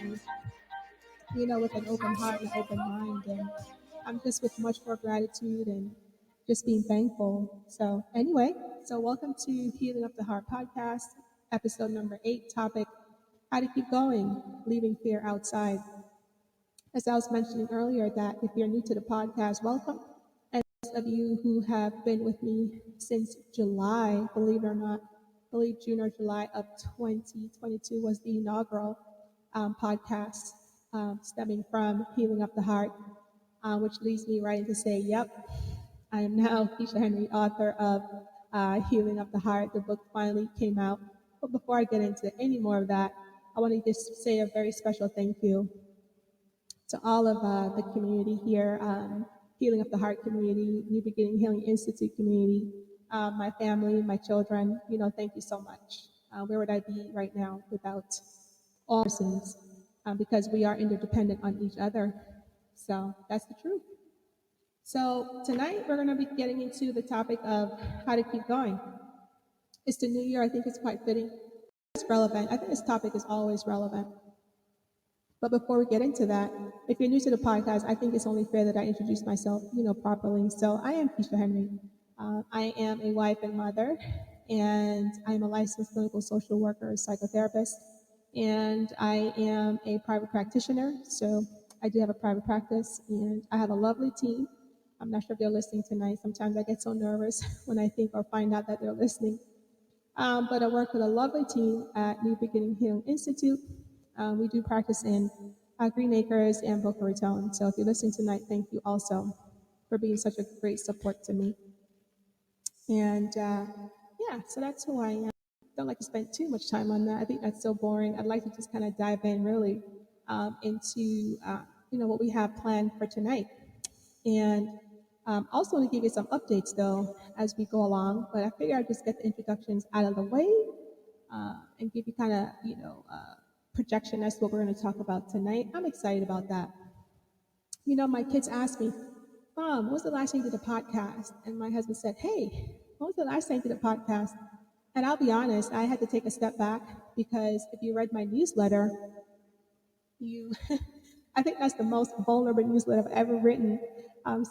you, with an open heart and open mind. And I'm just with much more gratitude and just being thankful. So, anyway, so welcome to Healing Up the Heart podcast, episode number 8, topic how to keep going, leaving fear outside. As I was mentioning earlier, that if you're new to the podcast, welcome. And those of you who have been with me since July, believe it or not, I believe June or July of 2022 was the inaugural podcast stemming from Healing Up the Heart, which leads me right into say, yep, I am now Keisha Henry, author of Healing Up the Heart. The book finally came out. But before I get into any more of that, I want to just say a very special thank you to all of the community here, Healing Up the Heart community, New Beginning Healing Institute community, my family, my children. Thank you so much. Where would I be right now without all persons? Because we are interdependent on each other. So that's the truth. So tonight we're going to be getting into the topic of how to keep going. It's the new year. I think it's quite fitting. It's relevant. I think this topic is always relevant. But before we get into that, if you're new to the podcast, I think it's only fair that I introduce myself, properly. So I am Keisha Henry. I am a wife and mother, and I'm a licensed clinical social worker, psychotherapist, and I am a private practitioner. So I do have a private practice, and I have a lovely team. I'm not sure if they're listening tonight. Sometimes I get so nervous when I think or find out that they're listening. But I work with a lovely team at New Beginning Healing Institute. We do practice in Green Acres and Boca Raton. So if you're listening tonight, thank you also for being such a great support to me. And so that's who I am. Don't like to spend too much time on that. I think that's so boring. I'd like to just kind of dive in really into what we have planned for tonight. And also want to give you some updates though as we go along. But I figure I'd just get the introductions out of the way and give you kind of projection as to what we're going to talk about tonight. I'm excited about that. My kids asked me, Mom, when was the last time you did a podcast? And my husband said, hey, when was the last time you did a podcast? And I'll be honest, I had to take a step back because if you read my newsletter, I think that's the most vulnerable newsletter I've ever written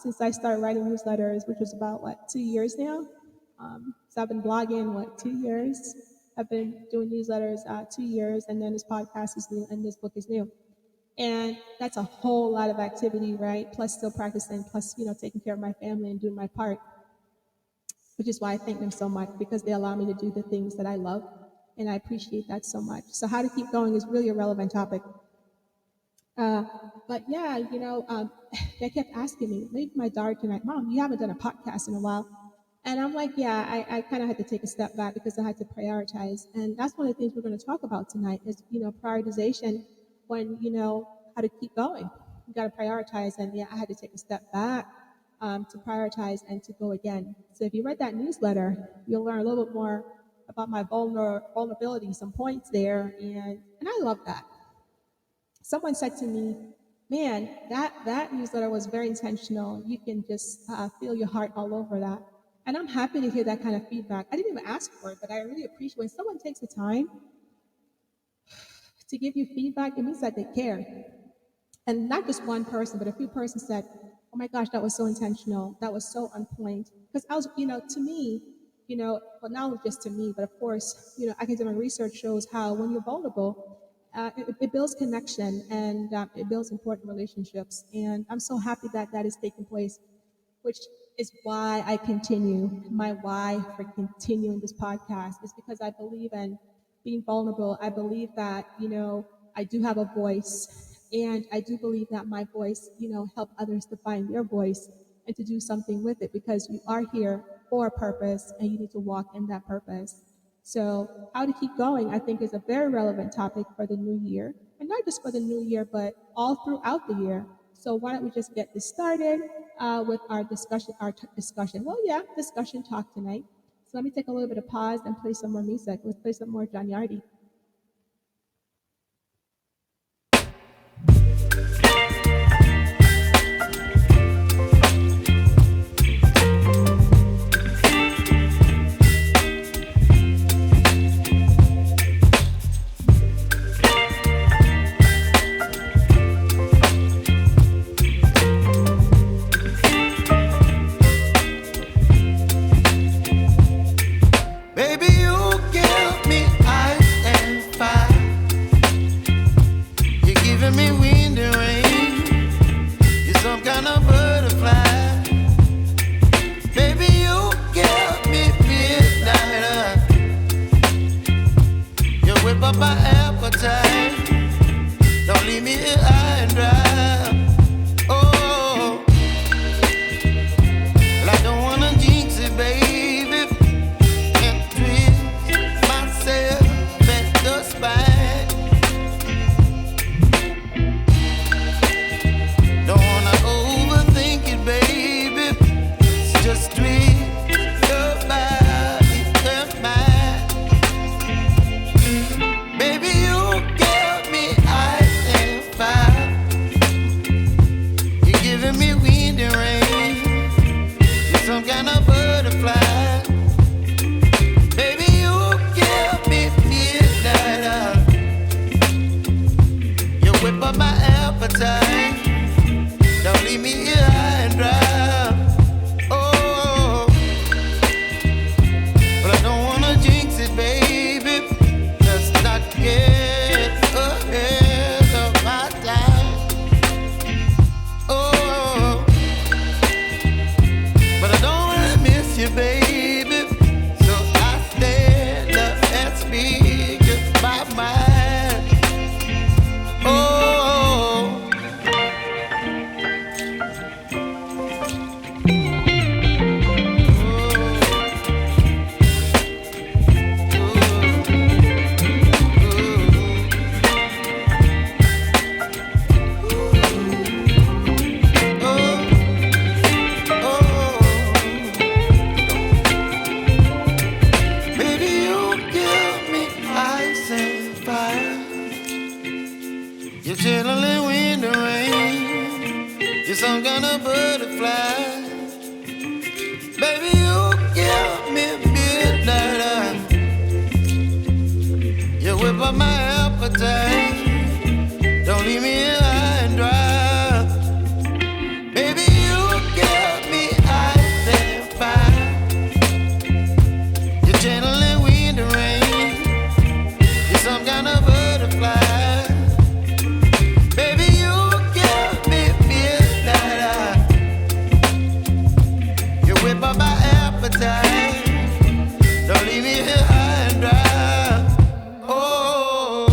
since I started writing newsletters, which was about, 2 years now? So I've been blogging, 2 years? I've been doing newsletters 2 years, and then this podcast is new, and this book is new. And that's a whole lot of activity, right? Plus still practicing, plus, taking care of my family and doing my part, which is why I thank them so much, because they allow me to do the things that I love, and I appreciate that so much. So how to keep going is really a relevant topic. But yeah, they kept asking me, maybe my daughter tonight, Mom, you haven't done a podcast in a while. And I'm like, yeah, I kind of had to take a step back because I had to prioritize. And that's one of the things we're going to talk about tonight is, prioritization when, how to keep going. You got to prioritize. And yeah, I had to take a step back to prioritize and to go again. So if you read that newsletter, you'll learn a little bit more about my vulnerability, some points there. And I love that. Someone said to me, man, that newsletter was very intentional. You can just feel your heart all over that. And I'm happy to hear that kind of feedback. I didn't even ask for it, but I really appreciate when someone takes the time to give you feedback. It means that they care. And not just one person, but a few persons said, oh my gosh, that was so intentional. That was so on point. Because I was, to me, well, not only just to me, but of course, academic research shows how when you're vulnerable, it builds connection and it builds important relationships. And I'm so happy that that is taking place, which is why I continue. My why for continuing this podcast is because I believe in being vulnerable. I believe that, I do have a voice, and I do believe that my voice, help others to find their voice and to do something with it, because you are here for a purpose and you need to walk in that purpose. So how to keep going, I think, is a very relevant topic for the new year, and not just for the new year, but all throughout the year. So why don't we just get this started with our discussion? Discussion talk tonight. So let me take a little bit of pause and play some more music. Let's play some more John Yardy. giving me wind and rain. You're some kind of butterfly. Baby, you give me midnight. You whip up my appetite. Don't leave me here high and dry. Oh, well, I don't wanna jinx it, baby. And twist myself at the spine. Don't wanna overthink it, baby. It's just twist your body and mine. Baby, you give me ice and fire. You're giving me wind and rain. You're some kind of butterfly. Baby, you give me midnight. You whip up my appetite. Don't leave me here high and dry. Oh, but I don't wanna jinx it, baby. Let's not get ahead of my time. Oh, but I don't wanna miss you, baby. So I stand up and speak my mind. Oh. Baby, you give me ice and fire. You're channeling wind and rain. You're some kind of butterfly. Baby, you give me midnight. You whip up my appetite. Don't leave me here high and dry. Baby, you give me ice and fire. You're channeling wind and rain. You're some kind of butterfly. Baby, you give me midnight. You whip up my appetite. Don't leave me here high and dry. Oh,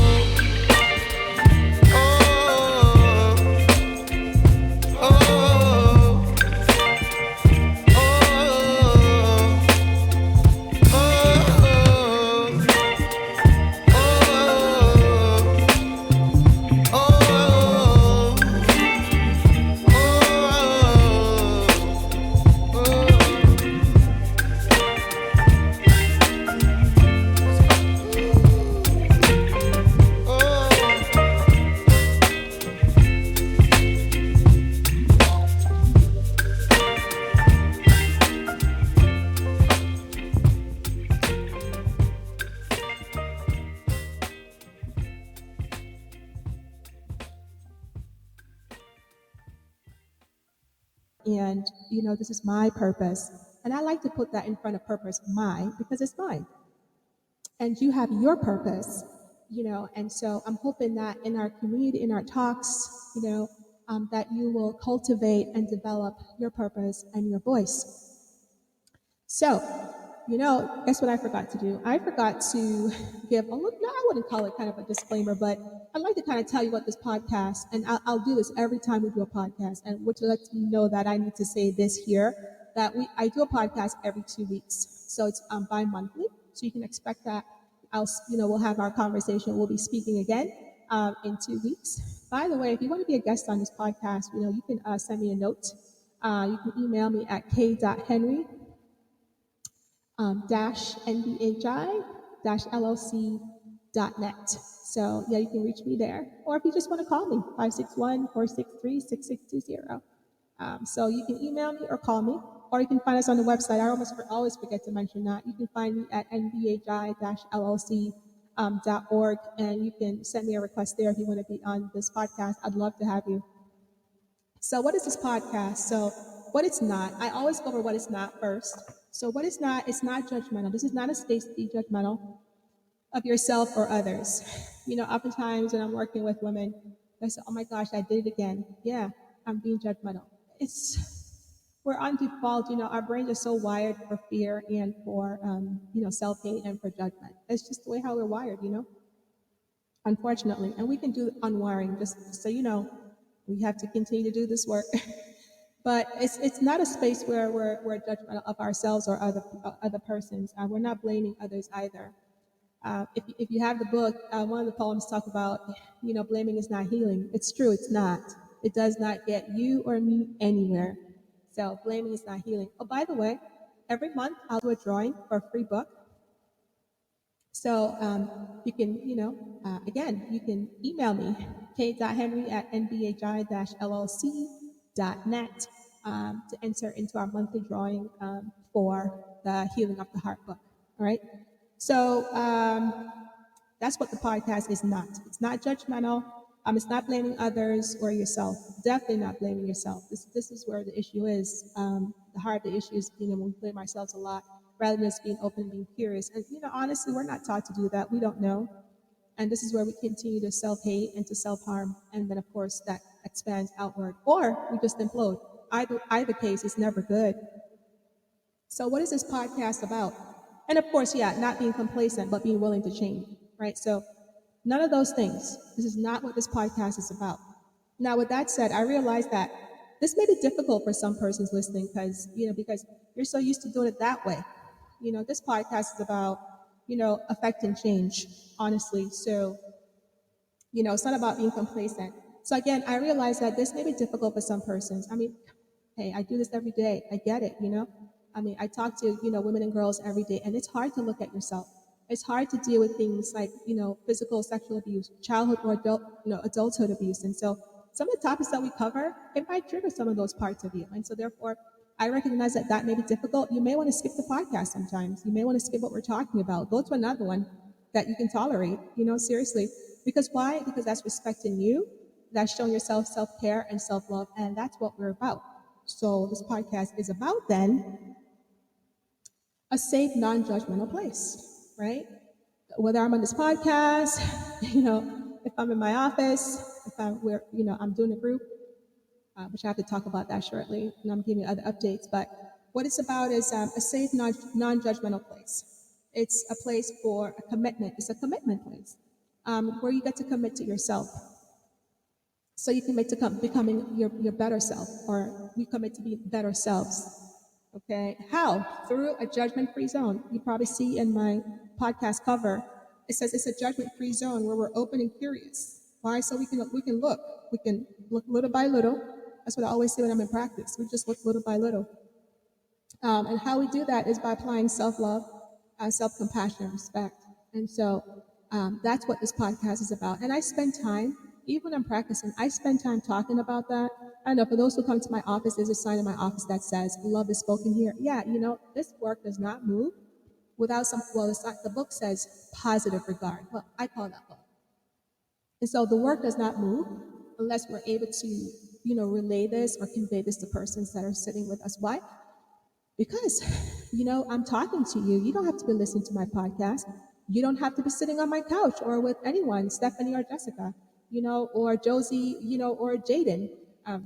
oh, oh, oh, And, this is my purpose. And I like to put that in front of purpose, mine, because it's mine. And you have your purpose, and so I'm hoping that in our community, in our talks, that you will cultivate and develop your purpose and your voice. So, guess what I forgot to do? I forgot to give a look. No, I wouldn't call it kind of a disclaimer, but I'd like to kind of tell you what this podcast, and I'll do this every time we do a podcast, and which lets me know that I need to say this here, that I do a podcast every 2 weeks. So it's bi-monthly. So you can expect that we'll have our conversation. We'll be speaking again in 2 weeks. By the way, if you want to be a guest on this podcast, you can send me a note. You can email me at k.henry ndhi-llc.net. So yeah, you can reach me there. Or if you just want to call me, 561-463-6620. So you can email me or call me, or you can find us on the website. I always forget to mention that. You can find me at ndhi-llc.org, and you can send me a request there if you want to be on this podcast. I'd love to have you. So what is this podcast? So what it's not, I always go over what it's not first. So what it's not judgmental. This is not a space to be judgmental of yourself or others. Oftentimes when I'm working with women, I say, oh my gosh, I did it again. Yeah, I'm being judgmental. We're on default, our brains are so wired for fear and for, self-hate and for judgment. It's just the way how we're wired. Unfortunately. And we can do unwiring, just so you know, we have to continue to do this work. But it's not a space where we're judgmental of ourselves or other persons. We're not blaming others either. If you have the book, one of the poems talk about, blaming is not healing. It's true, it's not. It does not get you or me anywhere. So blaming is not healing. Oh, by the way, every month I'll do a drawing for a free book. So you can, again, you can email me, k.henry@nbhi-llc.net to enter into our monthly drawing for the Healing of the Heart book. All right. So that's what the podcast is not. It's not judgmental. It's not blaming others or yourself. Definitely not blaming yourself. This is where the issue is. The heart of the issue is when we blame ourselves a lot rather than just being open and being curious. And honestly, we're not taught to do that. We don't know. And this is where we continue to self-hate and to self-harm. And then of course that expands outward. Or we just implode. Either case is never good. So what is this podcast about? And of course, yeah, not being complacent, but being willing to change, right? So none of those things. This is not what this podcast is about. Now, with that said, I realize that this may be difficult for some persons listening because you're so used to doing it that way. This podcast is about, affecting change, honestly. So, it's not about being complacent. So again, I realize that this may be difficult for some persons. I mean, hey, I do this every day. I get it. I talk to, women and girls every day, and it's hard to look at yourself. It's hard to deal with things like, physical, sexual abuse, childhood or adulthood abuse. And so some of the topics that we cover, it might trigger some of those parts of you. And so therefore, I recognize that may be difficult. You may want to skip the podcast sometimes. You may want to skip what we're talking about. Go to another one that you can tolerate, seriously. Because why? Because that's respecting you. That's showing yourself self-care and self-love. And that's what we're about. So this podcast is about then a safe, non-judgmental place, right? Whether I'm on this podcast, if I'm in my office, if I'm doing a group, which I have to talk about that shortly, and I'm giving you other updates. But what it's about is a safe, non-judgmental place. It's a place for a commitment. It's a commitment place where you get to commit to yourself. So you commit to becoming your better self, or we commit to be better selves. Okay, how? Through a judgment-free zone. You probably see in my podcast cover, it says it's a judgment-free zone where we're open and curious. Why? So we can look little by little. That's what I always say when I'm in practice. We just look little by little. And how we do that is by applying self-love, self-compassion, and respect. And so that's what this podcast is about. And I spend time, even when I'm practicing, I spend time talking about that. I know for those who come to my office, there's a sign in my office that says, love is spoken here. Yeah, this work does not move without it's not, the book says positive regard. Well, I call that love. And so the work does not move unless we're able to, relay this or convey this to persons that are sitting with us. Why? Because, I'm talking to you. You don't have to be listening to my podcast. You don't have to be sitting on my couch or with anyone, Stephanie or Jessica, or Josie, or Jaden.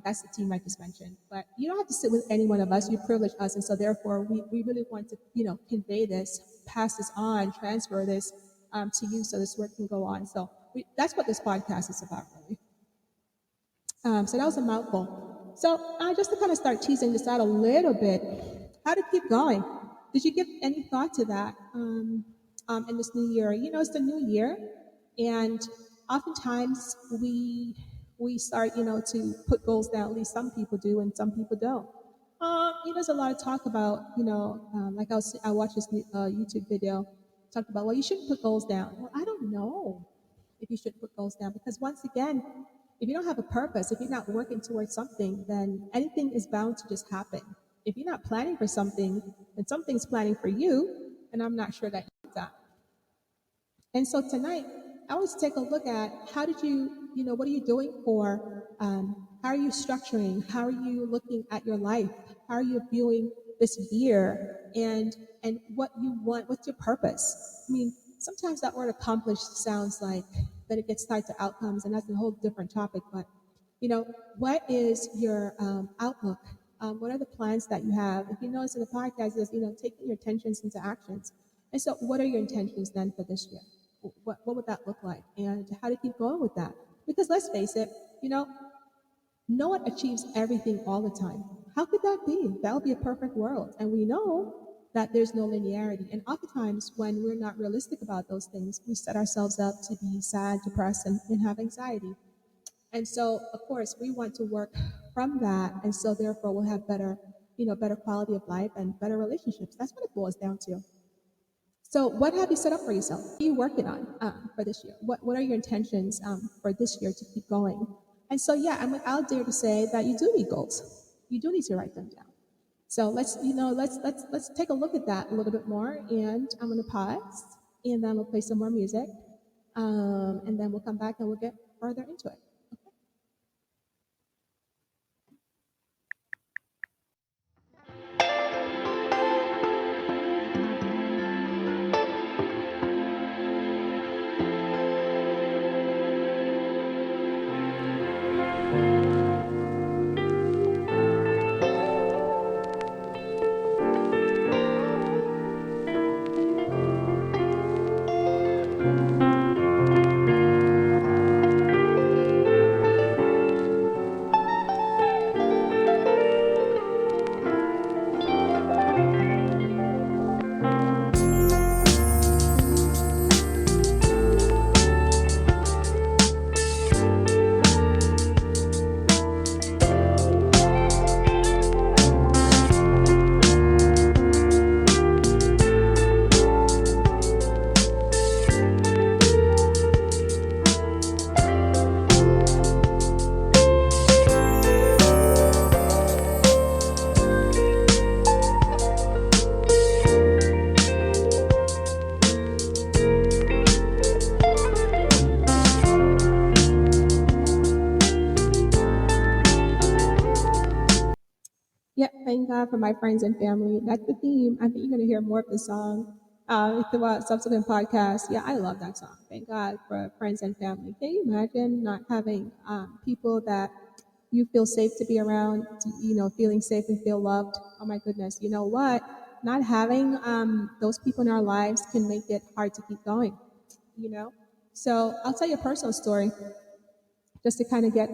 That's the team I just mentioned. But you don't have to sit with any one of us. You privilege us. And so therefore, we really want to, convey this, pass this on, transfer this to you so this work can go on. So that's what this podcast is about, really. So that was a mouthful. So just to kind of start teasing this out a little bit, how to keep going. Did you give any thought to that in this new year? It's the new year, and oftentimes we start, to put goals down. At least some people do, and some people don't. There's a lot of talk about, like I watched this YouTube video, talked about, well, you shouldn't put goals down. Well, I don't know if you should put goals down because once again, if you don't have a purpose, if you're not working towards something, then anything is bound to just happen. If you're not planning for something, and something's planning for you, and I'm not sure that you've done. And so tonight, I want to take a look at how did you, what are you doing for, how are you structuring, how are you looking at your life, how are you viewing this year, and what you want, what's your purpose? I mean, sometimes that word accomplished sounds like, then it gets tied to outcomes, and that's a whole different topic. But you know, what is your outlook? What are the plans that you have? If you notice in the podcast, is taking your intentions into actions. And so, what are your intentions then for this year? What would that look like, and how to keep going with that? Because let's face it, no one achieves everything all the time. How could that be? That would be a perfect world. And we know that there's no linearity. And oftentimes, when we're not realistic about those things, we set ourselves up to be sad, depressed, and have anxiety. And so, of course, we want to work from that. And so, therefore, we'll have better quality of life and better relationships. That's what it boils down to. So, what have you set up for yourself? What are you working on for this year? What are your intentions for this year to keep going? And so, yeah, I'm out there to say that you do need goals. You do need to write them down. So let's take a look at that a little bit more. And I'm going to pause, and then we'll play some more music, and then we'll come back and we'll get further into it. Yep, thank God for my friends and family. That's the theme. I think you're going to hear more of the song throughout subsequent podcasts. Yeah, I love that song. Thank God for friends and family. Can you imagine not having people that you feel safe to be around, feeling safe and feel loved? Oh my goodness. You know what? Not having those people in our lives can make it hard to keep going, you know? So I'll tell you a personal story just to kind of get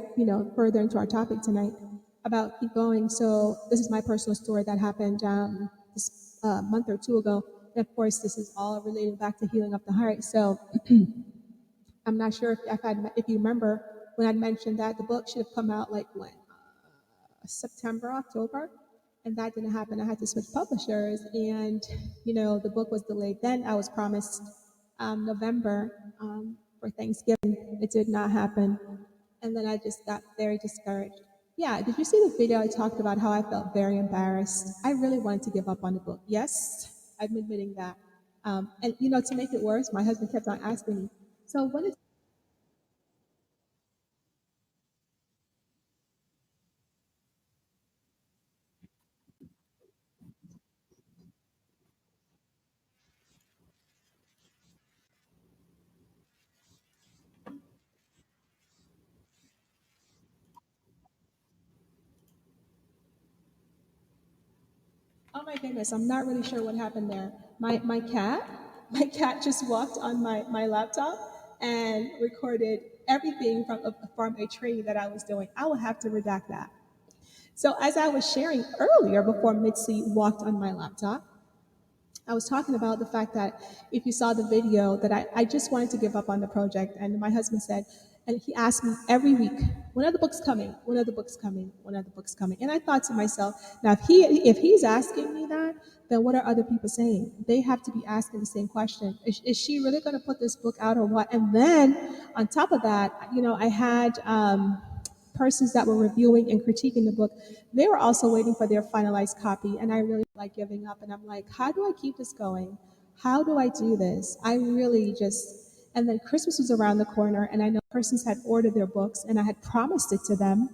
further into our topic tonight about keep going. So this is my personal story that happened this month or two ago. And of course, this is all related back to healing of the heart. So I'm not sure if you remember when I mentioned that the book should have come out like when September, October, and that didn't happen. I had to switch publishers, and the book was delayed. Then I was promised November for Thanksgiving. It did not happen, and then I just got very discouraged. Yeah, did you see the video I talked about how I felt very embarrassed? I really wanted to give up on the book. Yes, I'm admitting that. And to make it worse, my husband kept on asking me, "So when is?" Oh my goodness, I'm not really sure what happened there. My cat, my cat just walked on my laptop and recorded everything from a training that I was doing. I will have to redact that. So as I was sharing earlier before Mitzi walked on my laptop, I was talking about the fact that if you saw the video that I just wanted to give up on the project, and my husband said, and he asked me every week, when are the books coming? When are the books coming? When are the books coming? And I thought to myself, now if he's asking me that, then what are other people saying? They have to be asking the same question. Is she really going to put this book out or what? And then on top of that, I had persons that were reviewing and critiquing the book, they were also waiting for their finalized copy. And I really like giving up. And I'm like, how do I keep this going? How do I do this? I really just, and then Christmas was around the corner, and I know persons had ordered their books, and I had promised it to them.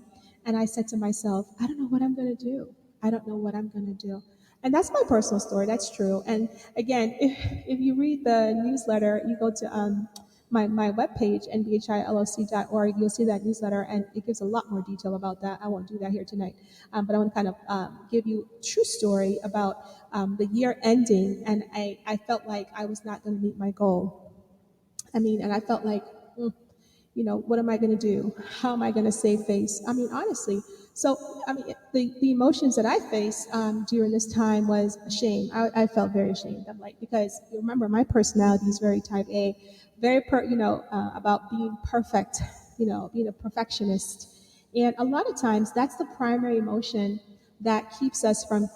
And I said to myself, I don't know what I'm going to do. I don't know what I'm going to do. And that's my personal story. That's true. And again, if you read the newsletter, you go to my webpage, nbhilloc.org, you'll see that newsletter, and it gives a lot more detail about that. I won't do that here tonight, but I want to kind of give you a true story about the year ending, and I felt like I was not going to meet my goal. I mean, and I felt like, what am I going to do? How am I going to save face? I mean, honestly. So, I mean, the emotions that I faced during this time was shame. I felt very ashamed. I'm like, because you remember, my personality is very type A, very, about being perfect, being a perfectionist. And a lot of times that's the primary emotion that keeps us from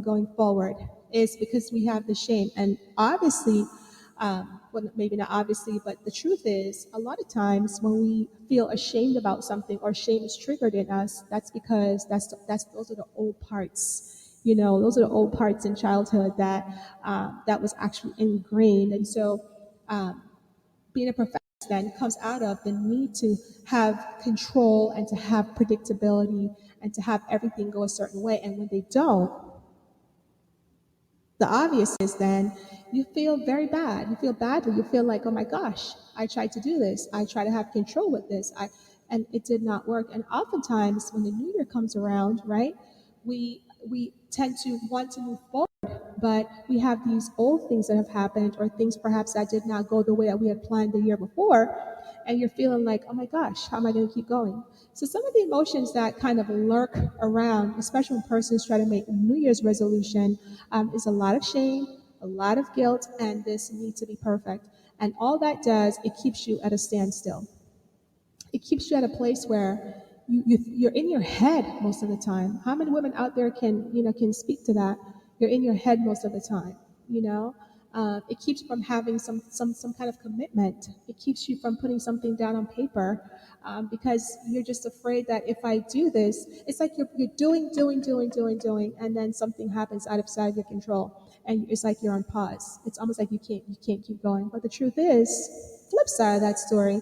going forward, is because we have the shame. And obviously, well, maybe not obviously, but the truth is, a lot of times when we feel ashamed about something or shame is triggered in us, that's because those are the old parts. Those are the old parts in childhood that was actually ingrained. And so, being a perfectionist then comes out of the need to have control and to have predictability and to have everything go a certain way. And when they don't, the obvious is then you feel very bad. You feel badly. You feel like, oh my gosh, I tried to do this. I try to have control with this. And it did not work. And oftentimes when the new year comes around, right, we tend to want to move forward, but we have these old things that have happened, or things perhaps that did not go the way that we had planned the year before, and you're feeling like, oh my gosh, how am I going to keep going? So some of the emotions that kind of lurk around, especially when persons try to make a New Year's resolution, is a lot of shame, a lot of guilt, and this need to be perfect. And all that does, it keeps you at a standstill. It keeps you at a place where you're in your head most of the time. How many women out there can speak to that? You're in your head most of the time. You know, it keeps you from having some kind of commitment. It keeps you from putting something down on paper, because you're just afraid that if I do this, it's like you're doing, and then something happens outside of your control, and it's like you're on pause. It's almost like you can't keep going. But the truth is, flip side of that story,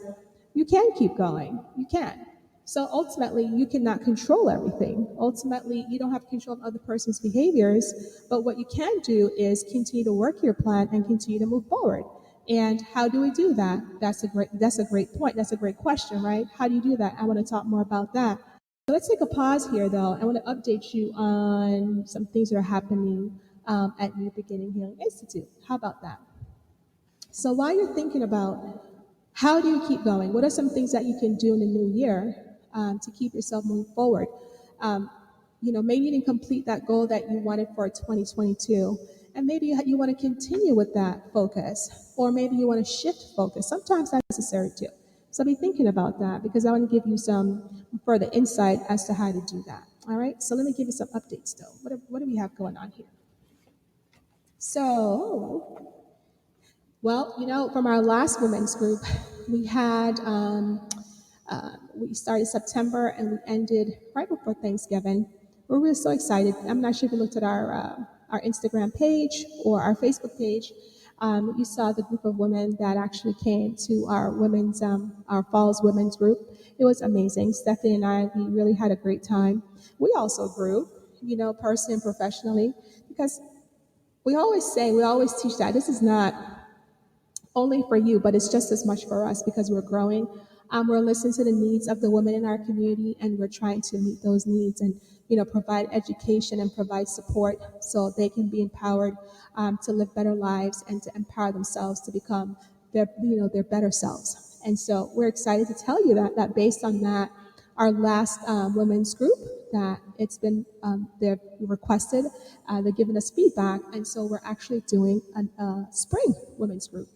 you can keep going. You can. So ultimately, you cannot control everything. Ultimately, you don't have control of other person's behaviors. But what you can do is continue to work your plan and continue to move forward. And how do we do that? That's a great point. That's a great question, right? How do you do that? I want to talk more about that. So let's take a pause here, though. I want to update you on some things that are happening at New Beginning Healing Institute. How about that? So while you're thinking about how do you keep going, what are some things that you can do in the new year to keep yourself moving forward? Um, maybe you didn't complete that goal that you wanted for 2022, and maybe you want to continue with that focus, or maybe you want to shift focus. Sometimes that's necessary too. So be thinking about that, because I want to give you some further insight as to how to do that. All right. So let me give you some updates though. What do we have going on here? So, well, from our last women's group, we had we started September and we ended right before Thanksgiving. We're really so excited. I'm not sure if you looked at our Instagram page or our Facebook page. You saw the group of women that actually came to our Falls Women's group. It was amazing. Stephanie and I, we really had a great time. We also grew, personally and professionally, because we always teach that this is not only for you, but it's just as much for us, because we're growing. We're listening to the needs of the women in our community, and we're trying to meet those needs and provide education and provide support so they can be empowered to live better lives and to empower themselves to become their better selves. And so we're excited to tell you that based on that, our last women's group, that it's been they've requested, they've given us feedback, and so we're actually doing a spring women's group.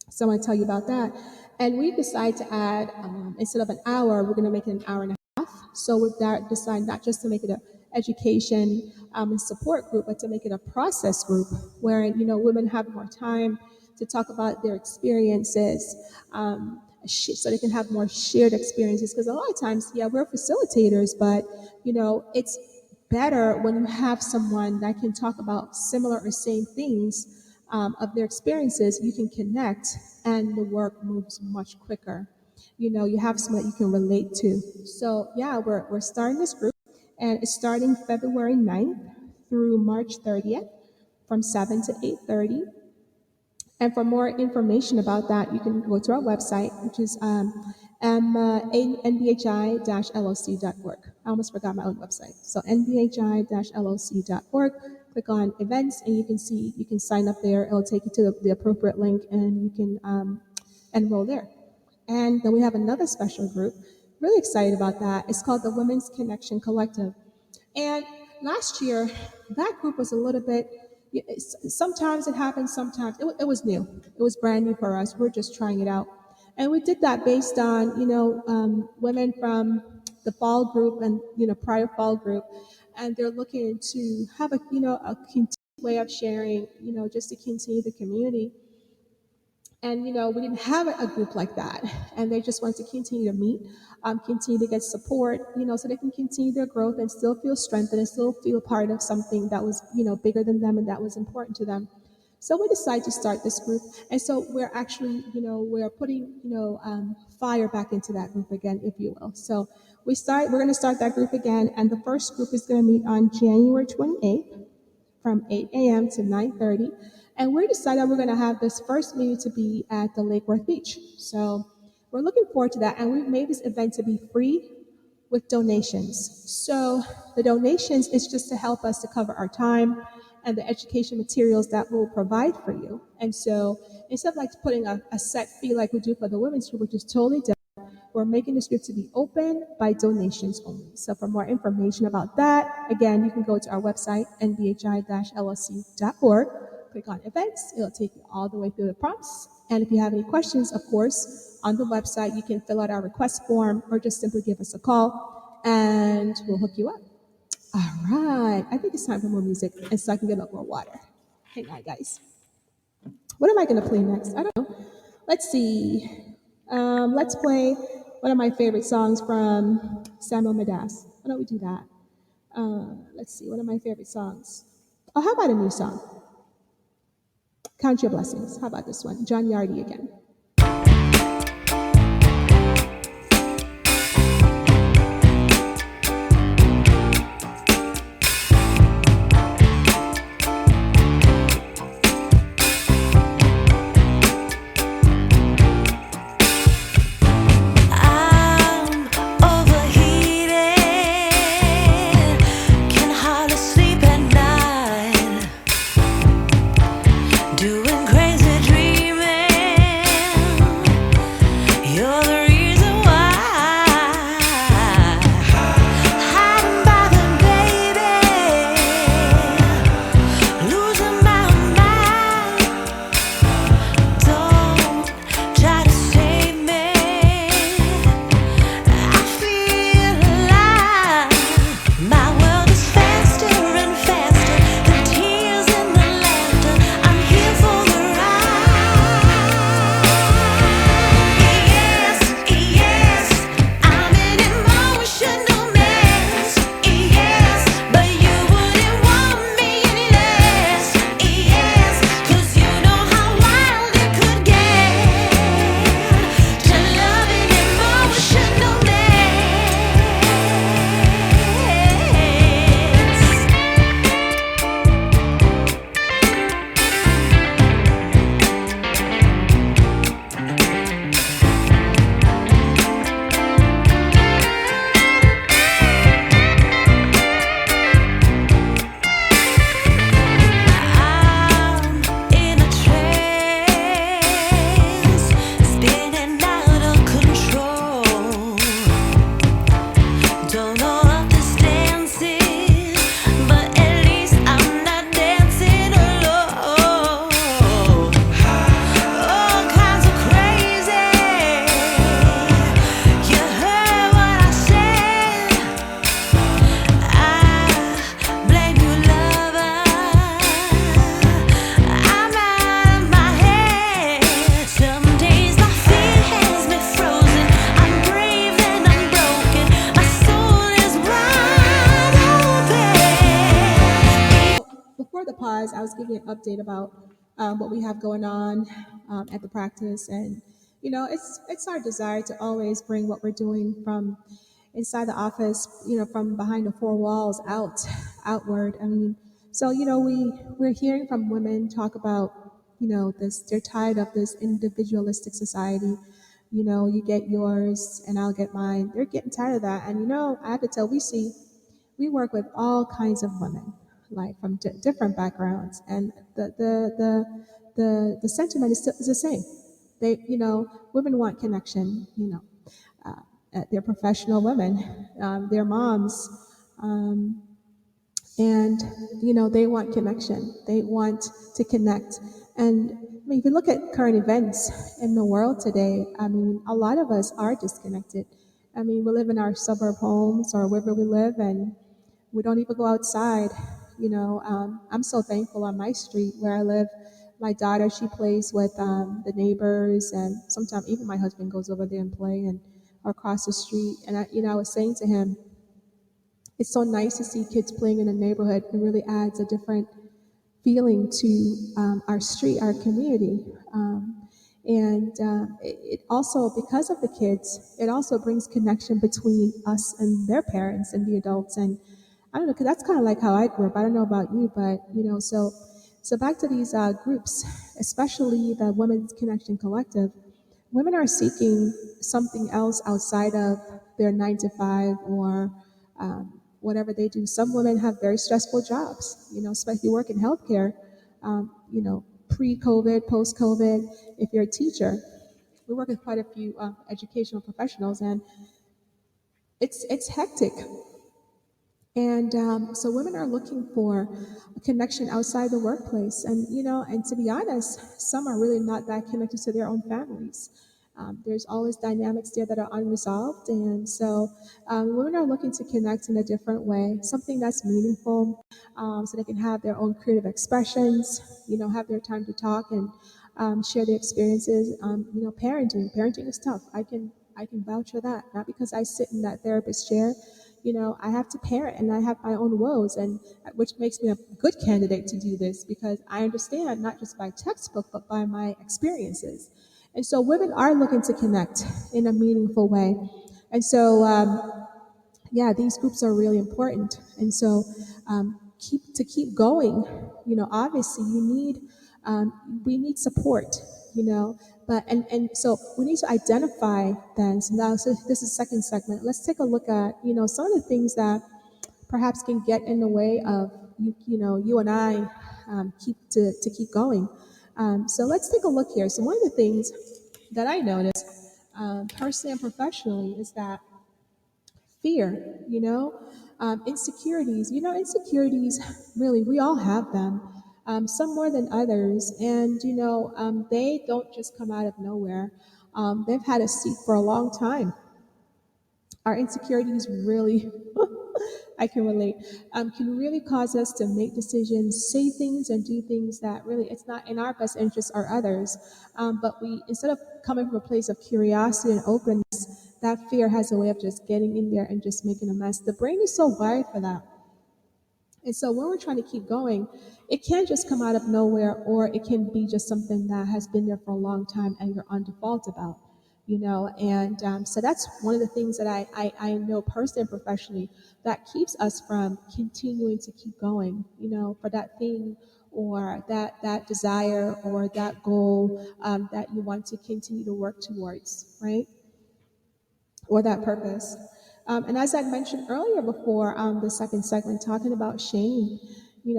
So I want to tell you about that. And we decided to add, instead of an hour, we're going to make it an hour and a half. So with that, decided not just to make it an education and support group, but to make it a process group where, women have more time to talk about their experiences, so they can have more shared experiences. Because a lot of times, yeah, we're facilitators, but, it's better when you have someone that can talk about similar or same things of their experiences. You can connect, and the work moves much quicker. You have someone that you can relate to. So yeah, we're starting this group, and it's starting February 9th through March 30th from 7 to 8:30. And for more information about that, you can go to our website, which is nbhi-loc.org. I almost forgot my own website. So nbhi-loc.org. Click on events, and you can sign up there. It'll take you to the appropriate link, and you can enroll there. And then we have another special group. Really excited about that. It's called the Women's Connection Collective. And last year, that group was a little bit, sometimes it happens, sometimes it was new. It was brand new for us. We're just trying it out. And we did that based on, women from the fall group and, prior fall group. And they're looking to have a continued way of sharing, just to continue the community. And we didn't have a group like that, and they just want to continue to meet, continue to get support, so they can continue their growth and still feel strengthened and still feel part of something that was bigger than them and that was important to them. So we decided to start this group, and so we're actually we're putting fire back into that group again, if you will. So we're going to start that group again, and the first group is going to meet on January 28th from 8 a.m. to 9:30. And we decided we're going to have this first meeting to be at the Lake Worth Beach. So we're looking forward to that. And we've made this event to be free with donations. So the donations is just to help us to cover our time and the education materials that we'll provide for you. And so instead of like putting a set fee like we do for the women's group, which is totally different, we're making this group to be open by donations only. So for more information about that, again, you can go to our website, nbhi-loc.org, click on events. It'll take you all the way through the prompts. And if you have any questions, of course, on the website, you can fill out our request form or just simply give us a call and we'll hook you up. All right. I think it's time for more music and so I can get up more water. Hang on, guys. What am I going to play next? I don't know. Let's see. Let's play one of my favorite songs from Samuel Midas. Why don't we do that? Let's see, one of my favorite songs. Oh, how about a new song? Count Your Blessings. How about this one? John Yardy again. Pause, I was giving an update about what we have going on at the practice, and it's our desire to always bring what we're doing from inside the office, from behind the four walls outward. I mean, so we're hearing from women talk about this, they're tired of this individualistic society. You get yours and I'll get mine. They're getting tired of that. And I have to tell, we work with all kinds of women, like from different backgrounds, and the sentiment is the same. Women want connection. They're professional women, they're moms, um, and they want connection. They want to connect. And I mean, if you look at current events in the world today, I mean, a lot of us are disconnected. I mean, we live in our suburb homes or wherever we live, and we don't even go outside. I'm so thankful on my street where I live. My daughter, she plays with the neighbors, and sometimes even my husband goes over there and play, and or across the street. And I was saying to him, it's so nice to see kids playing in the neighborhood. It really adds a different feeling to our street, our community. And it also, because of the kids, it also brings connection between us and their parents and the adults. And I don't know, because that's kind of like how I grew up. I don't know about you, but so back to these groups, especially the Women's Connection Collective. Women are seeking something else outside of their 9 to 5 or whatever they do. Some women have very stressful jobs, especially work in healthcare, pre-COVID, post-COVID. If you're a teacher, we work with quite a few educational professionals, and it's hectic. And so women are looking for a connection outside the workplace. And to be honest, some are really not that connected to their own families. There's always dynamics there that are unresolved. And so women are looking to connect in a different way, something that's meaningful, so they can have their own creative expressions, have their time to talk and share their experiences. Parenting is tough. I can vouch for that, not because I sit in that therapist chair. I have to parent and I have my own woes, and which makes me a good candidate to do this because I understand not just by textbook but by my experiences. And so women are looking to connect in a meaningful way. And so yeah, these groups are really important. And so keep going, obviously we need support, but and so we need to identify then. So this is the second segment. Let's take a look at, some of the things that perhaps can get in the way of you and I keep going. So let's take a look here. So one of the things that I noticed personally and professionally is that fear, insecurities. Insecurities, really, we all have them, some more than others. And, they don't just come out of nowhere. They've had a seat for a long time. Our insecurities really, I can relate, can really cause us to make decisions, say things, and do things that really it's not in our best interest or others. But we, instead of coming from a place of curiosity and openness, that fear has a way of just getting in there and just making a mess. The brain is so wired for that. And so when we're trying to keep going, it can't just come out of nowhere, or it can be just something that has been there for a long time and you're on default about, And so that's one of the things that I know personally and professionally that keeps us from continuing to keep going, for that thing or that desire or that goal that you want to continue to work towards, right? Or that purpose. And as I mentioned earlier before, the second segment, talking about shame,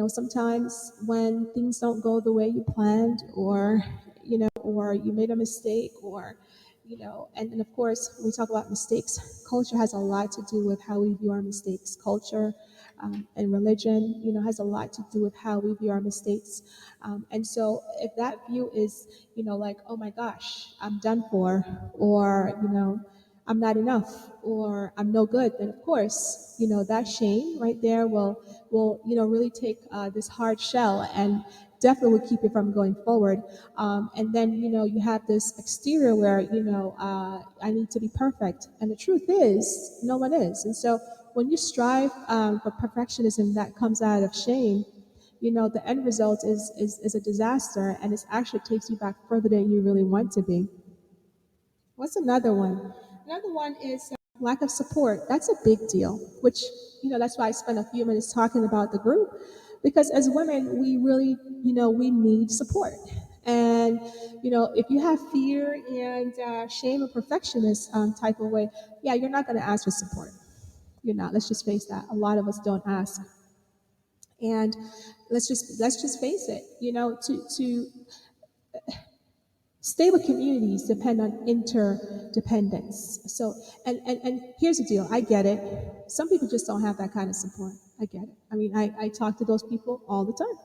sometimes when things don't go the way you planned, or you made a mistake, or, and of course, when we talk about mistakes, culture has a lot to do with how we view our mistakes. Culture and religion, has a lot to do with how we view our mistakes. And so if that view is, like, oh my gosh, I'm done for, or, I'm not enough, or I'm no good, then of course, that shame right there will really take this hard shell and definitely will keep you from going forward. And then you have this exterior where I need to be perfect, and the truth is no one is. And so when you strive for perfectionism that comes out of shame, the end result is a disaster, and it actually takes you back further than you really want to be. What's another one? Another one is lack of support. That's a big deal, which, that's why I spent a few minutes talking about the group, because as women, we really, we need support. then, if you have fear and shame or perfectionist type of way, yeah, you're not going to ask for support. You're not. Let's just face that. A lot of us don't ask. And let's just face it. To stable communities depend on interdependence. So, and here's the deal. I get it. Some people just don't have that kind of support. I get it. I mean, I talk to those people all the time.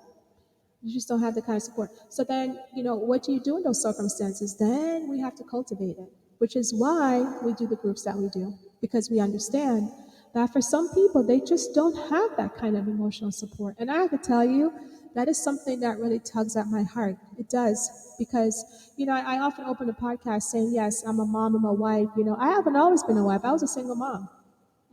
You just don't have the kind of support. So then, what do you do in those circumstances? Then we have to cultivate it, which is why we do the groups that we do, because we understand that for some people, they just don't have that kind of emotional support. And I have to tell you, that is something that really tugs at my heart. It does, because, I often open a podcast saying, yes, I'm a mom, I'm a wife. I haven't always been a wife. I was a single mom.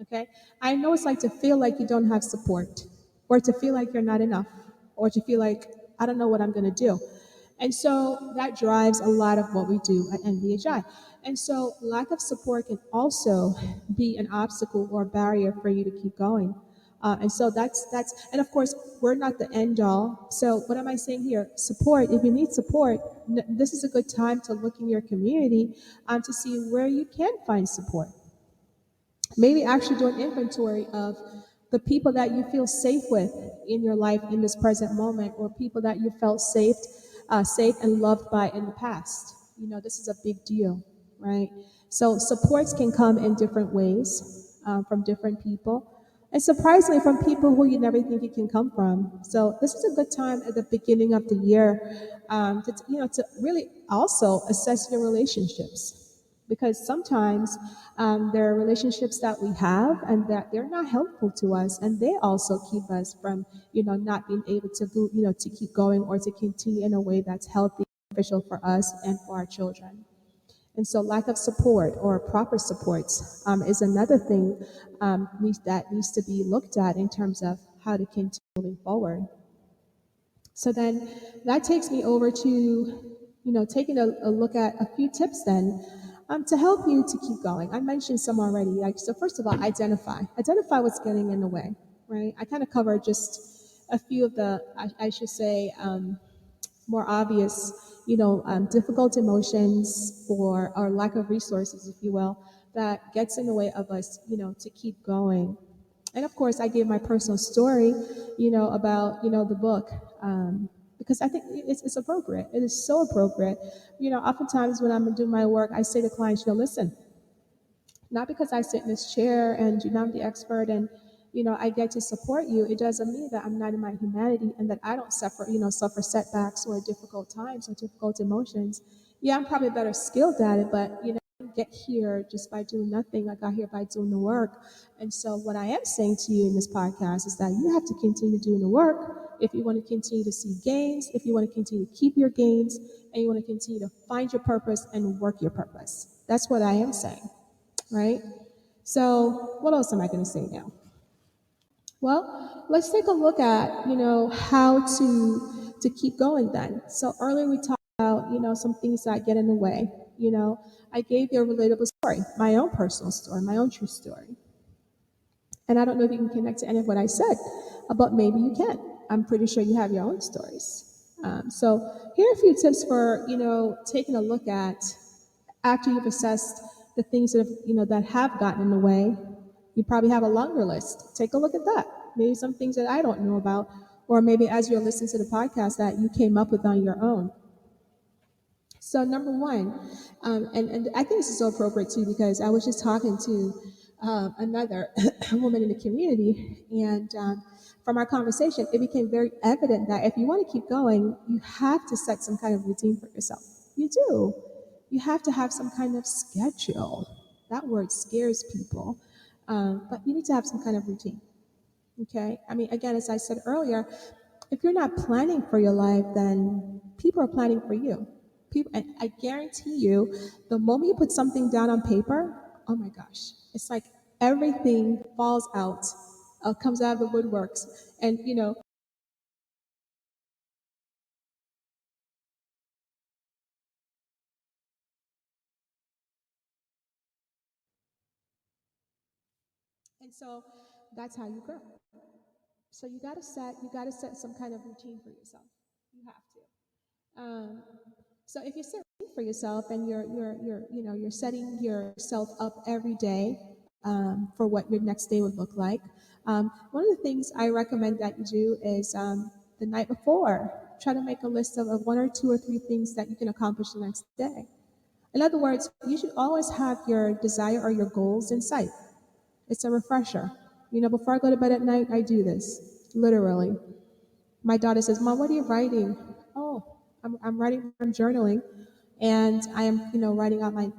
Okay? I know it's like to feel like you don't have support, or to feel like you're not enough, or to feel like I don't know what I'm going to do. And so that drives a lot of what we do at NVHI. And so lack of support can also be an obstacle or barrier for you to keep going. And so and of course, we're not the end all. So what am I saying here? Support, if you need support, this is a good time to look in your community to see where you can find support. Maybe actually do an inventory of the people that you feel safe with in your life in this present moment, or people that you felt safe and loved by in the past. This is a big deal, right? So supports can come in different ways from different people, and surprisingly from people who you never think it can come from. So this is a good time at the beginning of the year to really also assess your relationships, because sometimes there are relationships that we have and that they're not helpful to us, and they also keep us from not being able to go, to keep going or to continue in a way that's healthy, beneficial for us and for our children. And so lack of support or proper supports is another thing that needs to be looked at in terms of how to continue moving forward. So then that takes me over to, taking a look at a few tips then to help you to keep going. I mentioned some already. Like, so first of all, identify what's getting in the way, right? I kind of covered just a few of the, I should say, more obvious, difficult emotions or lack of resources, if you will, that gets in the way of us, to keep going. And of course, I gave my personal story, about, the book, because I think it's appropriate. It is so appropriate. Oftentimes when I'm doing my work, I say to clients, listen, not because I sit in this chair and I'm the expert and I get to support you, it doesn't mean that I'm not in my humanity and that I don't suffer setbacks or difficult times or difficult emotions. Yeah, I'm probably better skilled at it, but I didn't get here just by doing nothing. I got here by doing the work. And so what I am saying to you in this podcast is that you have to continue doing the work if you want to continue to see gains, if you want to continue to keep your gains, and you want to continue to find your purpose and work your purpose. That's what I am saying, right? So what else am I going to say now? Well, let's take a look at, how to keep going then. So earlier we talked about, some things that get in the way. I gave you a relatable story, my own personal story, my own true story. And I don't know if you can connect to any of what I said, but maybe you can. I'm pretty sure you have your own stories. So here are a few tips for, taking a look at after you've assessed the things that have gotten in the way. You probably have a longer list. Take a look at that. Maybe some things that I don't know about, or maybe as you're listening to the podcast that you came up with on your own. So number one, and I think this is so appropriate too, because I was just talking to another woman in the community, and from our conversation, it became very evident that if you want to keep going, you have to set some kind of routine for yourself. You do. You have to have some kind of schedule. That word scares people, but you need to have some kind of routine. Okay? I mean, again, as I said earlier, if you're not planning for your life, then people are planning for you. People, and I guarantee you, the moment you put something down on paper, oh my gosh, it's like everything falls out, comes out of the woodworks, and and so that's how you grow. So you got to set some kind of routine for yourself. You have to. So if you're setting for yourself and you're setting yourself up every day for what your next day would look like, one of the things I recommend that you do is the night before, try to make a list of one or two or three things that you can accomplish the next day. In other words, you should always have your desire or your goals in sight. It's a refresher. Before I go to bed at night, I do this, literally. My daughter says, Mom, what are you writing? Oh, I'm writing, I'm journaling. And I am, writing out my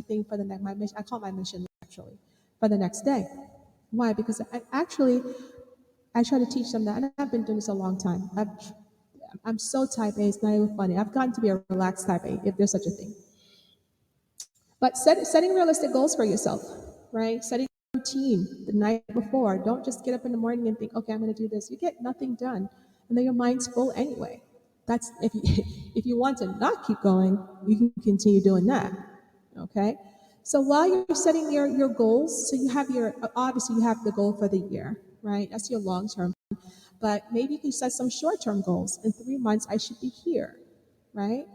thing for the next, my mission. I call it my mission, actually, for the next day. Why? Because I try to teach them that, and I've been doing this a long time. I'm so type A, it's not even funny. I've gotten to be a relaxed type A, if there's such a thing. But setting realistic goals for yourself, right? Setting a routine the night before. Don't just get up in the morning and think, okay, I'm going to do this. You get nothing done, and then your mind's full anyway. That's if you if you want to not keep going, you can continue doing that. Okay. So while you're setting your goals, so you have your obviously you have the goal for the year, right? That's your long term. But maybe you can set some short term goals. In 3 months, I should be here, right?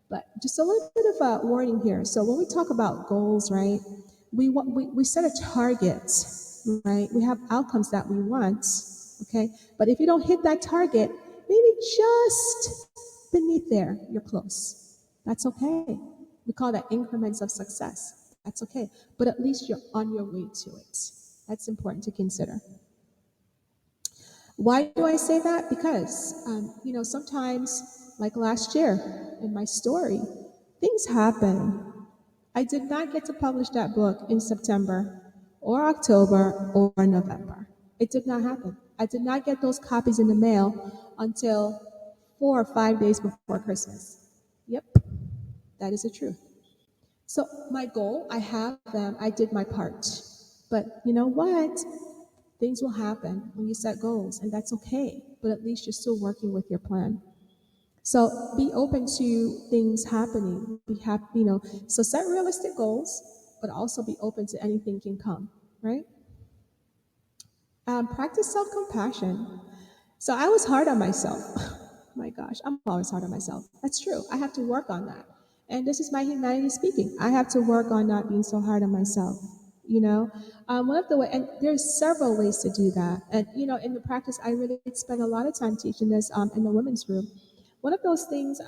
But just a little bit of a warning here. So when we talk about goals, right, we set a target, right? We have outcomes that we want, okay? But if you don't hit that target, maybe just beneath there, you're close. That's okay. We call that increments of success. That's okay. But at least you're on your way to it. That's important to consider. Why do I say that? Because, sometimes, like last year in my story, things happen. I did not get to publish that book in September or October or November. It did not happen. I did not get those copies in the mail until 4 or 5 days before Christmas. Yep, that is the truth. So, my goal, I have them, I did my part. But you know what? Things will happen when you set goals, and that's okay. But at least you're still working with your plan. So be open to things happening. Be happy, So set realistic goals, but also be open to anything can come. Right? Practice self-compassion. So I was hard on myself. My gosh, I'm always hard on myself. That's true. I have to work on that. And this is my humanity speaking. I have to work on not being so hard on myself. One of the way, and there's several ways to do that. And in the practice, I really spend a lot of time teaching this in the women's room. One of those things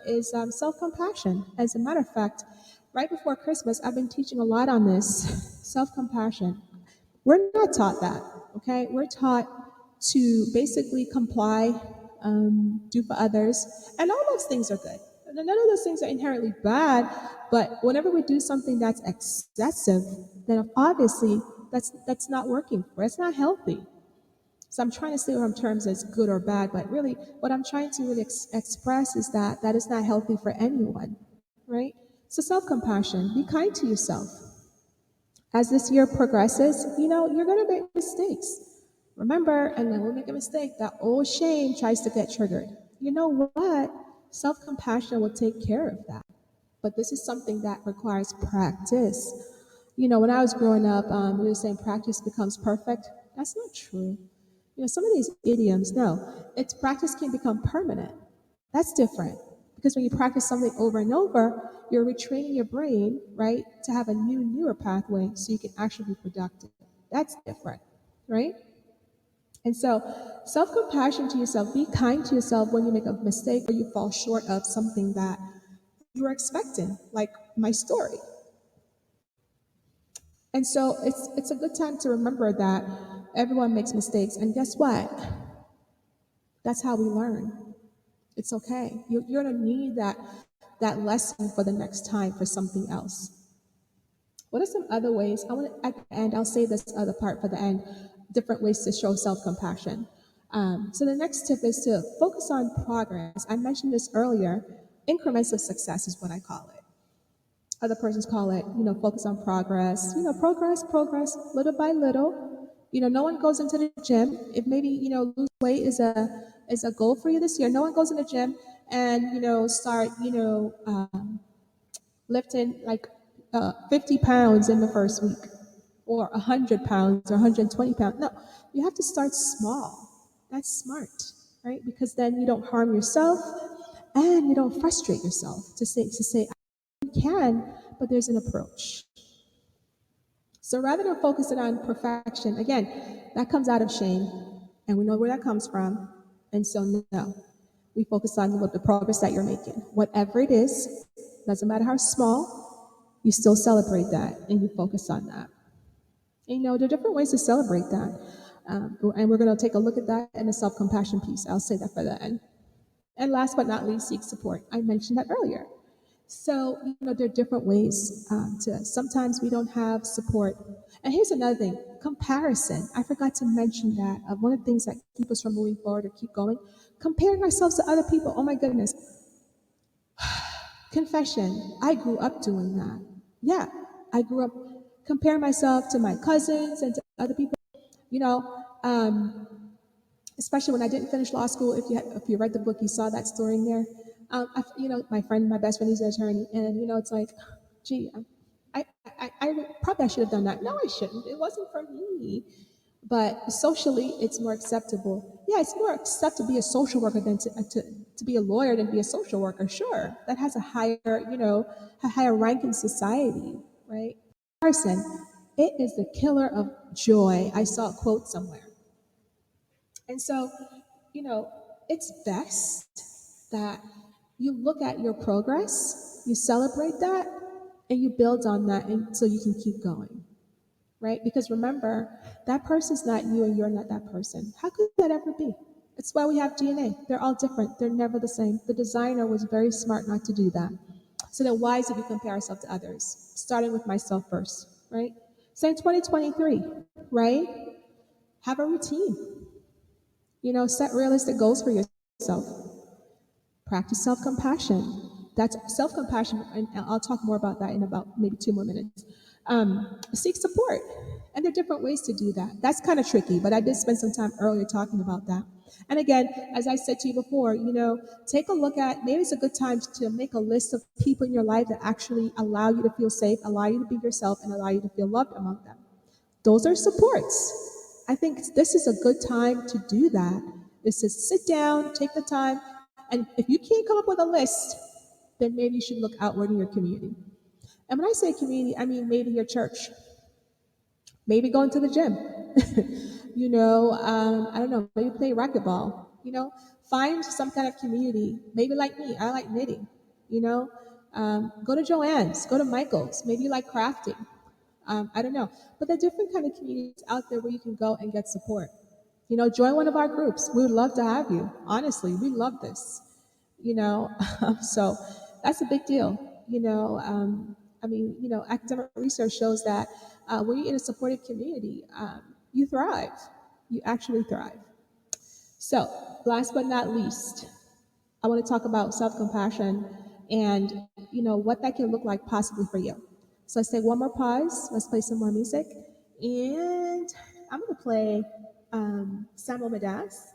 is self-compassion. As a matter of fact, right before Christmas, I've been teaching a lot on this self-compassion. We're not taught that, okay? We're taught to basically comply, do for others, and all those things are good. None of those things are inherently bad, but whenever we do something that's excessive, then obviously that's not working for us. It's not healthy. So I'm trying to say on terms as good or bad, but really what I'm trying to really express is that that is not healthy for anyone, right? So self-compassion, be kind to yourself. As this year progresses, you're going to make mistakes. Remember, and when we make a mistake, that old shame tries to get triggered. You know what? Self compassion will take care of that. But this is something that requires practice. When I was growing up, we were saying practice becomes perfect. That's not true. Some of these idioms, no, it's practice can become permanent. That's different. Because when you practice something over and over, you're retraining your brain, right, to have a newer pathway so you can actually be productive. That's different, right? And so, self compassion to yourself, be kind to yourself when you make a mistake or you fall short of something that you were expecting, like my story. And so, it's a good time to remember that everyone makes mistakes. And guess what? That's how we learn. It's okay. You're going to need that lesson for the next time for something else. What are some other ways? I want to, at the end, I'll say this other part for the end, different ways to show self-compassion. So the next tip is to focus on progress. I mentioned this earlier. Increments of success is what I call it. Other persons call it, focus on progress. Progress, little by little. No one goes into the gym. If maybe, lose weight is a goal for you this year. No one goes in the gym and, start, lifting like 50 pounds in the first week or 100 pounds or 120 pounds. No, you have to start small. That's smart, right? Because then you don't harm yourself and you don't frustrate yourself to say you can, but there's an approach. So rather than focusing on perfection, again, that comes out of shame, and we know where that comes from. And so, no, we focus on what the progress that you're making. Whatever it is, doesn't matter how small, you still celebrate that and you focus on that. And, there are different ways to celebrate that. And we're going to take a look at that in the self compassion piece. I'll say that for the end. And last but not least, seek support. I mentioned that earlier. So, there are different ways to, sometimes we don't have support. And here's another thing, comparison. I forgot to mention that. One of the things that keep us from moving forward or keep going, comparing ourselves to other people. Oh my goodness. Confession, I grew up doing that. Yeah, I grew up comparing myself to my cousins and to other people. You know, um, especially when I didn't finish law school. If you read the book, you saw that story in there. My best friend, he's an attorney, and it's like, gee, I probably I should have done that. No, I shouldn't. It wasn't for me. But socially, it's more acceptable. Yeah, it's more acceptable to be a social worker than to be a lawyer than be a social worker. Sure, that has a higher rank in society, right? Person, it is the killer of joy. I saw a quote somewhere. And so, you know, it's best that you look at your progress, you celebrate that, and you build on that until you can keep going, right? Because remember, that person's not you and you're not that person. How could that ever be? It's why we have DNA. They're all different. They're never the same. The designer was very smart not to do that. So then why is it we compare ourselves to others? Starting with myself first, right? So in 2023, right? Have a routine. Set realistic goals for yourself. Practice self compassion. That's self compassion, and I'll talk more about that in about maybe 2 more minutes. Seek support. And there are different ways to do that. That's kind of tricky, but I did spend some time earlier talking about that. And again, as I said to you before, take a look at maybe it's a good time to make a list of people in your life that actually allow you to feel safe, allow you to be yourself, and allow you to feel loved among them. Those are supports. I think this is a good time to do that, is to sit down, take the time, and if you can't come up with a list, then maybe you should look outward in your community. And when I say community, I mean maybe your church, maybe going to the gym. I don't know, maybe play racquetball. Find some kind of community. Maybe like me, I like knitting. Go to Joanne's, go to Michael's. Maybe you like crafting. I don't know, but there are different kind of communities out there where you can go and get support. Join one of our groups. We would love to have you. Honestly, we love this. you know so that's a big deal. Academic research shows that when you're in a supportive community, you thrive. You actually thrive. So last but not least, I want to talk about self-compassion and what that can look like possibly for you. So let's take one more pause. Let's play some more music, and I'm going to play Samuel Medas,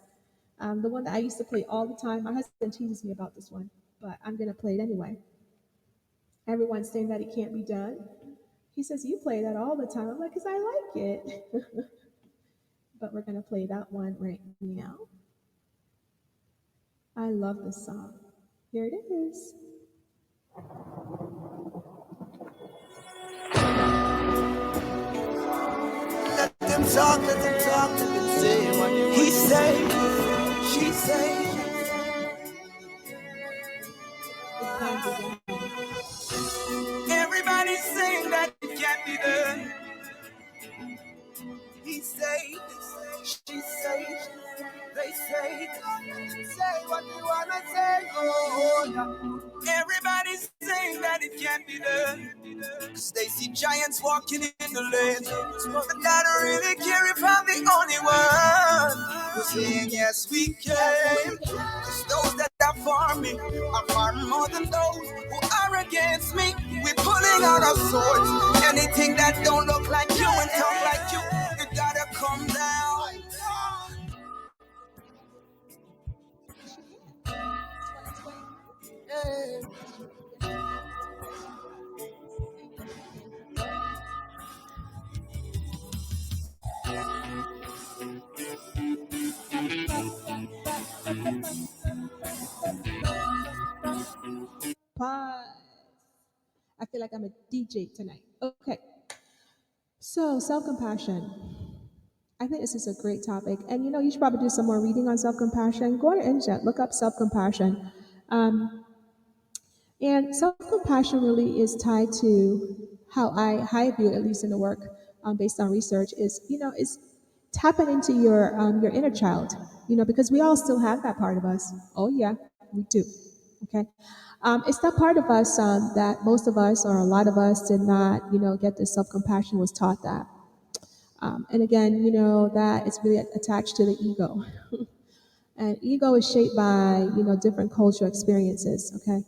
the one that I used to play all the time. My husband teases me about this one, but I'm going to play it anyway. Everyone's saying that it can't be done. He says, you play that all the time. I'm like, because I like it. But we're going to play that one right now. I love this song. Here it is. Let them talk, let them talk, let them say what they want. He saved you, she saved you. Everybody's saying that it can't be done. He saved us, she saved us, they saved us. Say what they wanna say, oh, yeah. Everybody's saying that it can't be done. Cause they see giants walking in the lane, but I don't really care if I'm the only one who's saying yes we can. Cause those that are for me are far more than those who are against me. We're pulling out our swords. Anything that don't look like you and talk like you, you gotta come down. Yeah. feel like I'm a DJ tonight. Okay, so self compassion. I think this is a great topic. And you should probably do some more reading on self compassion. Go on the internet, look up self compassion. And self compassion really is tied to how I view it, at least in the work based on research, is tapping into your inner child, because we all still have that part of us. Oh, yeah, we do. Okay. It's that part of us that most of us or a lot of us did not, get this self compassion was taught that. And again, that is really attached to the ego. And ego is shaped by, different cultural experiences, okay?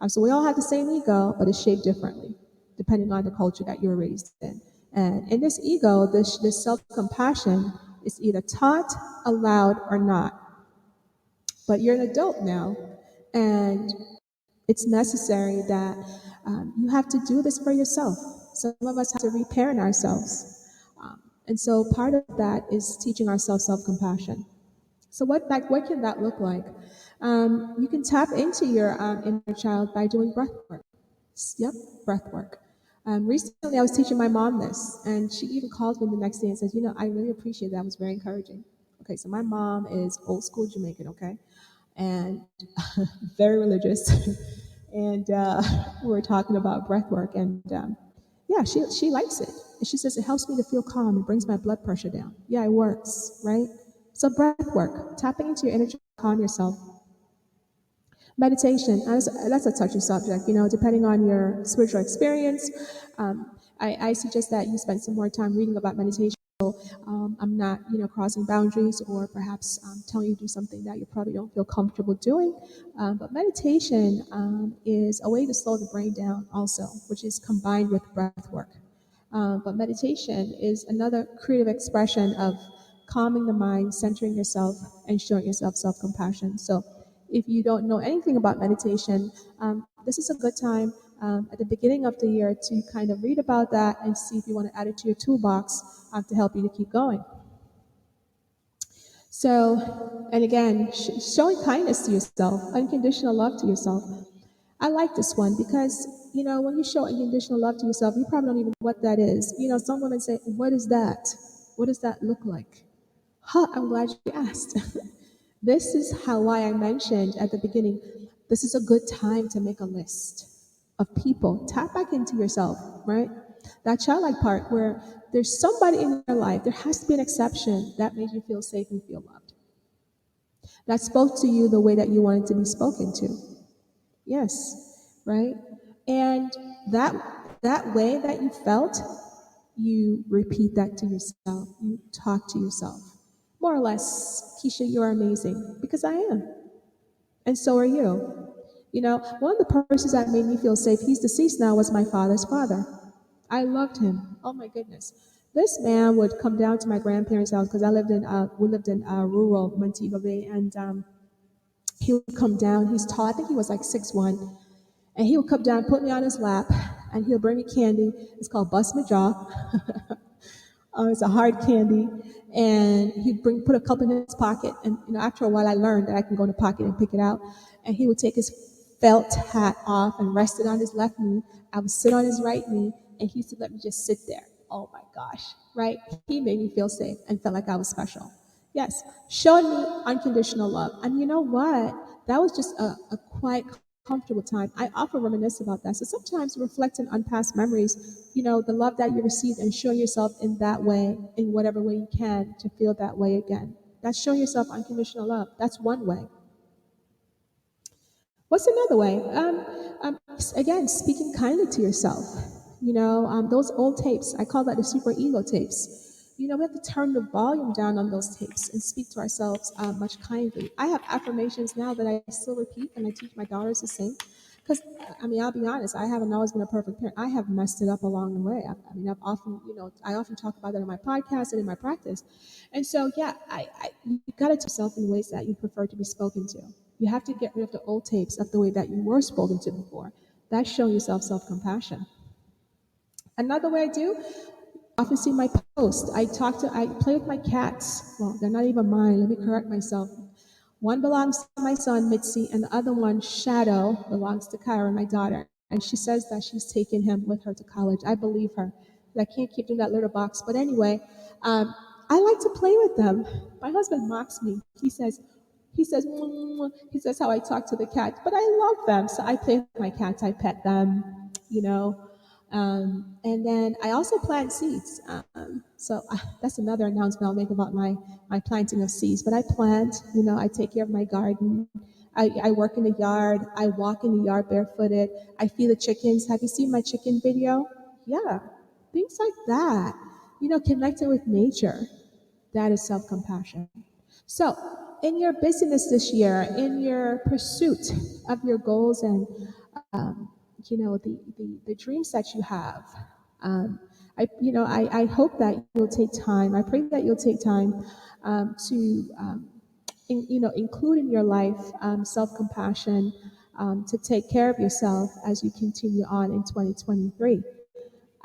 So we all have the same ego, but it's shaped differently, depending on the culture that you were raised in. And in this ego, this self-compassion is either taught, allowed, or not. But you're an adult now, and it's necessary that you have to do this for yourself. Some of us have to reparent ourselves. And so part of that is teaching ourselves self-compassion. So what can that look like? You can tap into your inner child by doing breath work. Yep, breath work. Recently, I was teaching my mom this, and she even called me the next day and says, "I really appreciate that. It was very encouraging." Okay, so my mom is old school Jamaican, okay, and very religious, and we were talking about breath work, and yeah, she likes it, and she says it helps me to feel calm and brings my blood pressure down. Yeah, it works, right? So breath work, tapping into your energy, calm yourself. Meditation, that's a touchy subject, depending on your spiritual experience. I suggest that you spend some more time reading about meditation. I'm not, crossing boundaries or perhaps telling you to do something that you probably don't feel comfortable doing. But meditation is a way to slow the brain down also, which is combined with breath work. But meditation is another creative expression of calming the mind, centering yourself, and showing yourself self compassion. So, if you don't know anything about meditation, this is a good time at the beginning of the year to kind of read about that and see if you want to add it to your toolbox to help you to keep going. So, and again, showing kindness to yourself, unconditional love to yourself. I like this one because, when you show unconditional love to yourself, you probably don't even know what that is. Some women say, "What is that? What does that look like?" Huh, I'm glad you asked. This is why I mentioned at the beginning, this is a good time to make a list of people. Tap back into yourself, right? That childlike part where there's somebody in your life, there has to be an exception that made you feel safe and feel loved. That spoke to you the way that you wanted to be spoken to. Yes, right? And that that way that you felt, you repeat that to yourself. You talk to yourself. More or less, Keisha, you're amazing because I am. And so are you. One of the persons that made me feel safe, he's deceased now, was my father's father. I loved him. Oh my goodness. This man would come down to my grandparents' house because we lived in rural Montego Bay, and he would come down. He's tall. I think he was like 6'1", and he would come down, put me on his lap, and he'll bring me candy. It's called Bust My Jaw. It's a hard candy, and he'd put a couple in his pocket. And after a while, I learned that I can go in the pocket and pick it out. And he would take his felt hat off and rest it on his left knee. I would sit on his right knee, and he used to let me just sit there. Oh my gosh, right? He made me feel safe and felt like I was special. Yes, showed me unconditional love. And you know what? That was just a quite comfortable time. I often reminisce about that. So sometimes reflecting on past memories, the love that you received and showing yourself in that way, in whatever way you can, to feel that way again. That's showing yourself unconditional love. That's one way. What's another way? Again, speaking kindly to yourself. Those old tapes, I call that the super ego tapes. We have to turn the volume down on those tapes and speak to ourselves much kindly. I have affirmations now that I still repeat, and I teach my daughters the same. Because, I'll be honest, I haven't always been a perfect parent. I have messed it up along the way. I often talk about that in my podcast and in my practice. And so, yeah, you got to tell yourself in ways that you prefer to be spoken to. You have to get rid of the old tapes of the way that you were spoken to before. That's showing yourself self-compassion. Another way I do, often see my post. I play with my cats. Well, they're not even mine. Let me correct myself. One belongs to my son, Mitzi, and the other one, Shadow, belongs to Kyra, my daughter. and she says that she's taken him with her to college. I believe her. I can't keep them in that litter box. But anyway, I like to play with them. My husband mocks me. He says how I talk to the cats, but I love them. So I play with my cats. I pet them, you know. And then I also plant seeds. That's another announcement I'll make about my planting of seeds. But I plant, I take care of my garden. I work in the yard. I walk in the yard barefooted. I feed the chickens. Have you seen my chicken video? Yeah, things like that. Connected with nature. That is self compassion. So, in your business this year, in your pursuit of your goals and the dreams that you have, I hope that you'll take time. I pray that you'll take time to include in your life self compassion, to take care of yourself as you continue on in 2023.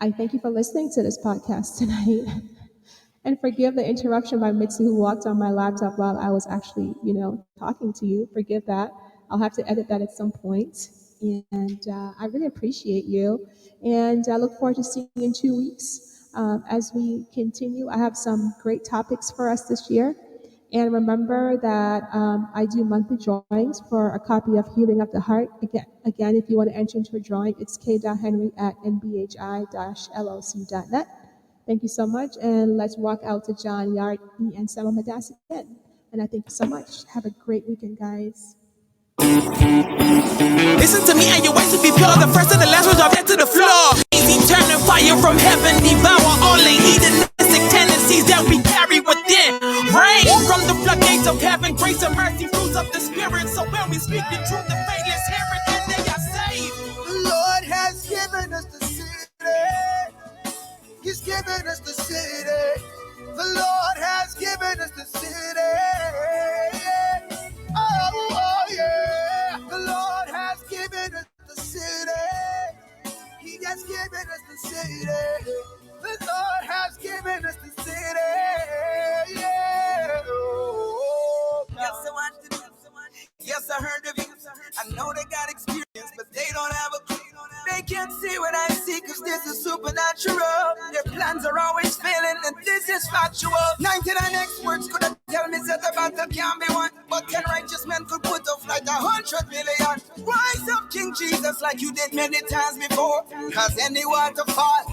I thank you for listening to this podcast tonight. And forgive the interruption by Mitzi, who walked on my laptop while I was actually, talking to you. Forgive that. I'll have to edit that at some point. And I really appreciate you. And I look forward to seeing you in 2 weeks as we continue. I have some great topics for us this year. And remember that I do monthly drawings for a copy of Healing of the Heart. Again, if you want to enter into a drawing, it's k.henry@nbhi-loc.net. Thank you so much, and let's walk out to John Yard and Selma Madas again. And I thank you so much. Have a great weekend, guys. Listen to me and your ways to be pure. The first and the last words are dead to the floor. Easy turning fire from heaven, devour all the hedonistic tendencies that we carry within. Rain from the floodgates of heaven, grace and mercy, fruits of the spirit. So when we speak the truth, the faithless hear it and they are saved. The Lord has given us the city. He's given us the city. The Lord has given us the city. Oh, yeah. The Lord has given us the city. He has given us the city. The Lord has given us the city. Yeah. Oh, yes, I watched it. Yes, I heard of you. I know they got experience, but they don't have a clue. They can't see what I see, cause this is supernatural. Their plans are always failing, and this is factual. 99 experts could have tell me that the battle can't be won, but 10 righteous men could put off like 100 million. Rise up, King Jesus, like you did many times before, cause anyone to fall.